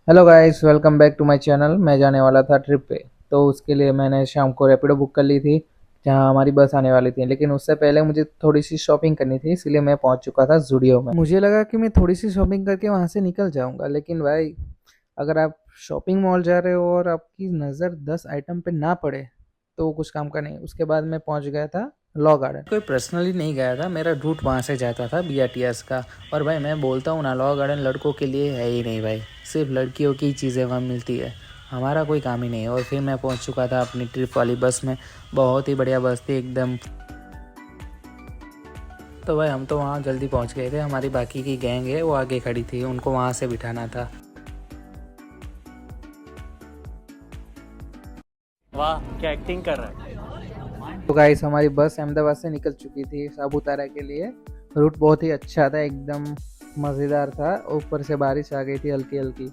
Hello guys, welcome back to my channel. मैं जाने वाला था ट्रिप पे, तो उसके लिए मैंने शाम को रैपिडो बुक कर ली थी जहां हमारी बस आने वाली थी। लेकिन उससे पहले मुझे थोड़ी सी शॉपिंग करनी थी, इसलिए मैं पहुंच चुका था ज़ूडियो में। मुझे लगा कि मैं थोड़ी सी शॉपिंग करके वहां से निकल जाऊंगा, लेकिन भाई अगर आप शॉपिंग मॉल जा रहे हो और आपकी नज़र 10 आइटम पे ना पड़े तो वो कुछ काम का नहीं। उसके बाद मैं पहुंच गया था लॉ गार्डन। कोई पर्सनली नहीं गया था, मेरा रूट वहाँ से जाता था BRTS का। और भाई मैं बोलता हूँ ना, लॉ गार्डन लड़कों के लिए है ही नहीं भाई, सिर्फ लड़कियों की चीज़ें वहाँ मिलती है, हमारा कोई काम ही नहीं है। और फिर मैं पहुँच चुका था अपनी ट्रिप वाली बस में। बहुत ही बढ़िया बस थी एकदम। तो भाई हम तो वहाँ जल्दी पहुँच गए थे, हमारी बाकी की गैंग है वो आगे खड़ी थी, उनको वहाँ से बिठाना था। वाह क्या एक्टिंग कर रहा है। तो गाइस हमारी बस अहमदाबाद से निकल चुकी थी सापुतारा के लिए। रूट बहुत ही अच्छा था, एकदम मज़ेदार था। ऊपर से बारिश आ गई थी हल्की हल्की,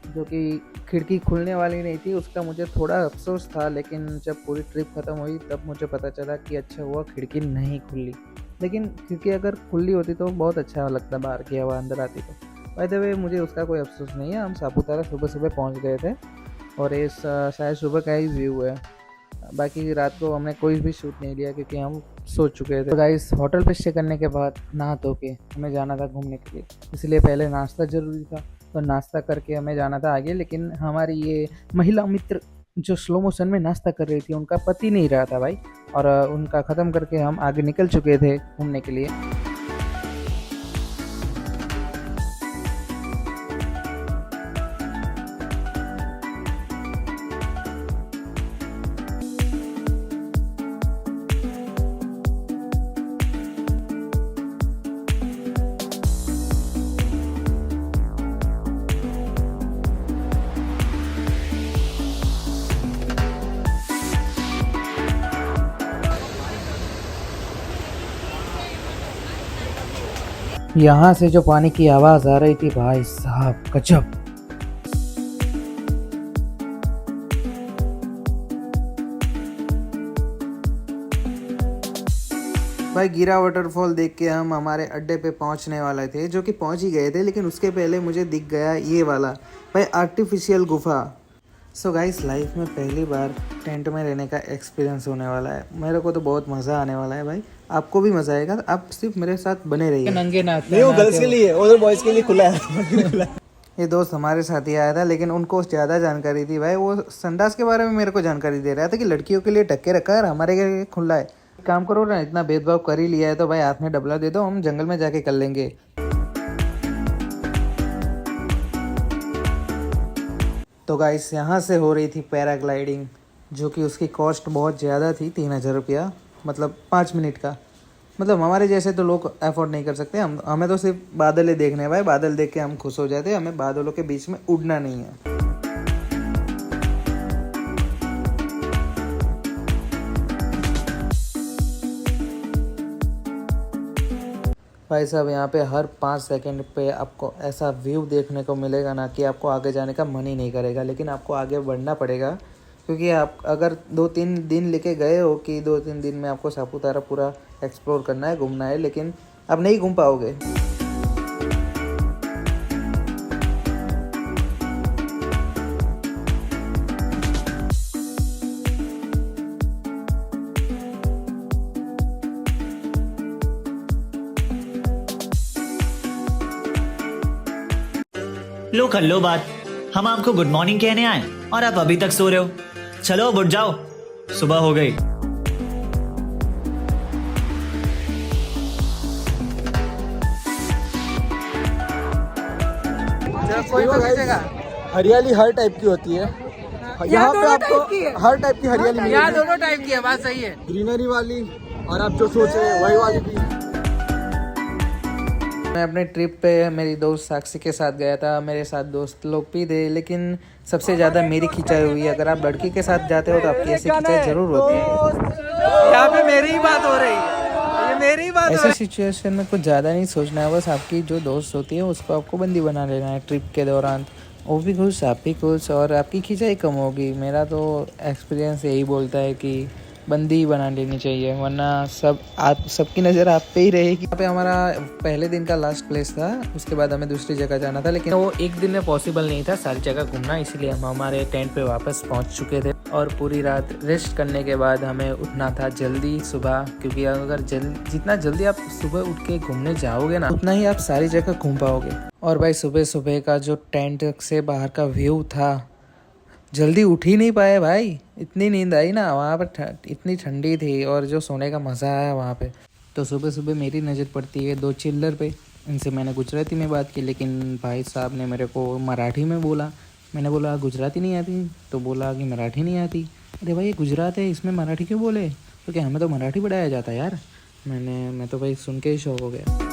जो कि खिड़की खुलने वाली नहीं थी, उसका मुझे थोड़ा अफसोस था। लेकिन जब पूरी ट्रिप ख़त्म हुई तब मुझे पता चला कि अच्छा हुआ खिड़की नहीं खुली। लेकिन खिड़की अगर खुली होती तो बहुत अच्छा लगता, बाहर की हवा अंदर आती। तो बाय द वे मुझे उसका कोई अफसोस नहीं है। हम सापुतारा सुबह सुबह पहुंच गए थे और ये शायद सुबह का ही व्यू है। बाकी रात को हमने कोई भी शूट नहीं लिया क्योंकि हम सो चुके थे। तो गाइस होटल पे स्टे करने के बाद नहा धो के हमें जाना था घूमने के लिए, इसलिए पहले नाश्ता ज़रूरी था। तो नाश्ता करके हमें जाना था आगे। लेकिन हमारी ये महिला मित्र जो स्लो मोशन में नाश्ता कर रही थी, उनका पति नहीं रहा था भाई। और उनका ख़त्म करके हम आगे निकल चुके थे घूमने के लिए। यहाँ से जो पानी की आवाज़ आ रही थी भाई साहब, गजब। भाई गिरा वाटरफॉल देख के हम हमारे अड्डे पे पहुंचने वाले थे, जो कि पहुंच ही गए थे। लेकिन उसके पहले मुझे दिख गया ये वाला भाई आर्टिफिशियल गुफा। सो गाइस लाइफ में पहली बार टेंट में रहने का एक्सपीरियंस होने वाला है। मेरे को तो बहुत मज़ा आने वाला है भाई, आपको भी मज़ा आएगा। आप सिर्फ मेरे साथ बने रहिए। नंगे नहीं वो गर्ल्स के लिए, उधर बॉयज के लिए खुला है। ये दोस्त हमारे साथ ही आया था, लेकिन उनको ज़्यादा जानकारी थी भाई। वो संडास के बारे में मेरे को जानकारी दे रहा था कि लड़कियों के लिए ढक के रखा है और हमारे के लिए खुला है। काम करो ना, इतना भेदभाव कर ही लिया है तो भाई हाथ में डबला दे दो, हम जंगल में जाके कर लेंगे। तो गाइस यहाँ से हो रही थी पैराग्लाइडिंग, जो कि उसकी कॉस्ट बहुत ज़्यादा थी, 3000 रुपया, मतलब 5 मिनट का। मतलब हमारे जैसे तो लोग अफोर्ड नहीं कर सकते। हमें तो सिर्फ बादल ही देखने हैं भाई, बादल देख के हम खुश हो जाते हैं, हमें बादलों के बीच में उड़ना नहीं है। भाई साहब यहाँ पे हर 5 सेकंड पे आपको ऐसा व्यू देखने को मिलेगा ना कि आपको आगे जाने का मन ही नहीं करेगा। लेकिन आपको आगे बढ़ना पड़ेगा, क्योंकि आप अगर 2-3 दिन लेके गए हो कि 2-3 दिन में आपको सापुतारा पूरा एक्सप्लोर करना है, घूमना है, लेकिन आप नहीं घूम पाओगे। लो कर लो बात, हम आपको गुड मॉर्निंग कहने आए और आप अभी तक सो रहे हो। चलो अब उठ जाओ, सुबह हो गई। कोई तो खींचेगा। हरियाली हर टाइप की होती है यहाँ पे, आपको हर टाइप की हरियाली मिलेगी। यहाँ दोनों टाइप की है, बात सही है। ग्रीनरी वाली और आप जो सोच रहे हैं वही वाली भी। मैं अपने ट्रिप पे मेरी दोस्त साक्षी के साथ गया था, मेरे साथ दोस्त लोग भी थे, लेकिन सबसे ज़्यादा मेरी खिंचाई हुई। अगर आप लड़की के साथ जाते हो तो आपकी ऐसी खिंचाई ज़रूर होती है। यहाँ पे मेरी ही बात हो रही है, ये मेरी ही बात। ऐसे सिचुएशन में कुछ ज़्यादा नहीं सोचना है, बस आपकी जो दोस्त होती है उसको आपको बंदी बना लेना है ट्रिप के दौरान। वो भी खुश, आप भी खुश, और आपकी खिंचाई कम होगी। मेरा तो एक्सपीरियंस यही बोलता है कि बंदी बना लेनी चाहिए, वरना आप सबकी नज़र आप पे ही रहेगी। यहाँ पे हमारा पहले दिन का लास्ट प्लेस था, उसके बाद हमें दूसरी जगह जाना था, लेकिन वो एक दिन में पॉसिबल नहीं था सारी जगह घूमना, इसलिए हम हमारे टेंट पे वापस पहुँच चुके थे। और पूरी रात रेस्ट करने के बाद हमें उठना था जल्दी सुबह, क्योंकि अगर जितना जल्दी आप सुबह उठ के घूमने जाओगे ना, उतना ही आप सारी जगह घूम पाओगे। और भाई सुबह सुबह का जो टेंट से बाहर का व्यू था, जल्दी उठ ही नहीं पाए भाई, इतनी नींद आई ना वहाँ पर, इतनी ठंडी थी और जो सोने का मज़ा आया वहाँ पे। तो सुबह सुबह मेरी नज़र पड़ती है 2 चिल्लर पे, इनसे मैंने गुजराती में बात की, लेकिन भाई साहब ने मेरे को मराठी में बोला। मैंने बोला गुजराती नहीं आती, तो बोला कि मराठी नहीं आती। अरे भाई ये गुजरात है, इसमें मराठी क्यों बोले, क्योंकि हमें तो मराठी पढ़ाया जाता है यार। मैं तो भाई सुन के ही शौक हो गया।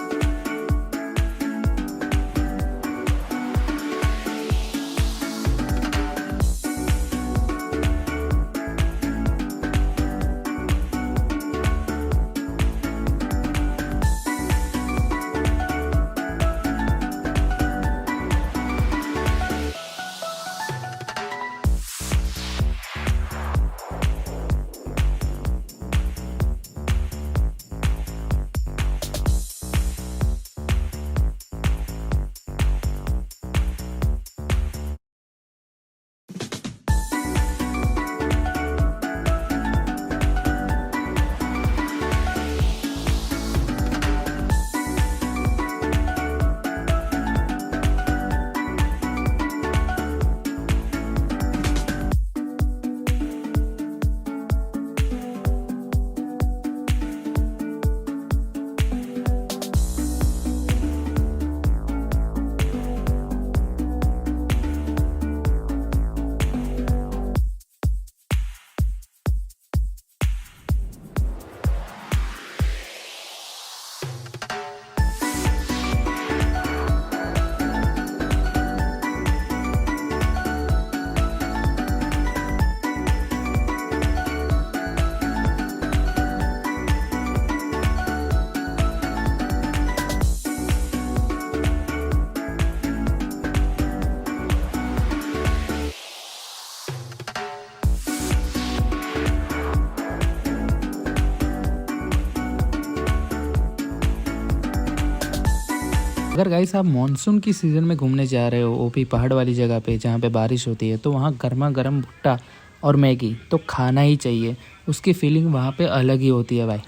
अगर गाइस आप मानसून की सीज़न में घूमने जा रहे हो ओपी पहाड़ वाली जगह पे जहाँ पे बारिश होती है, तो वहाँ गर्मा गर्म भुट्टा और मैगी तो खाना ही चाहिए। उसकी फीलिंग वहाँ पे अलग ही होती है भाई।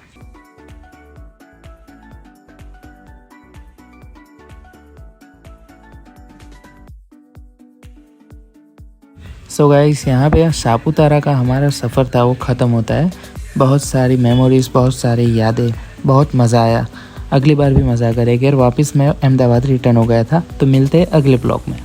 सो गाइस यहाँ पे सापुतारा का हमारा सफ़र था वो ख़त्म होता है। बहुत सारी मेमोरीज़, बहुत सारी यादें, बहुत मज़ा आया। अगली बार भी मज़ा करेंगे और वापस मैं अहमदाबाद रिटर्न हो गया था। तो मिलते हैं अगले ब्लॉग में।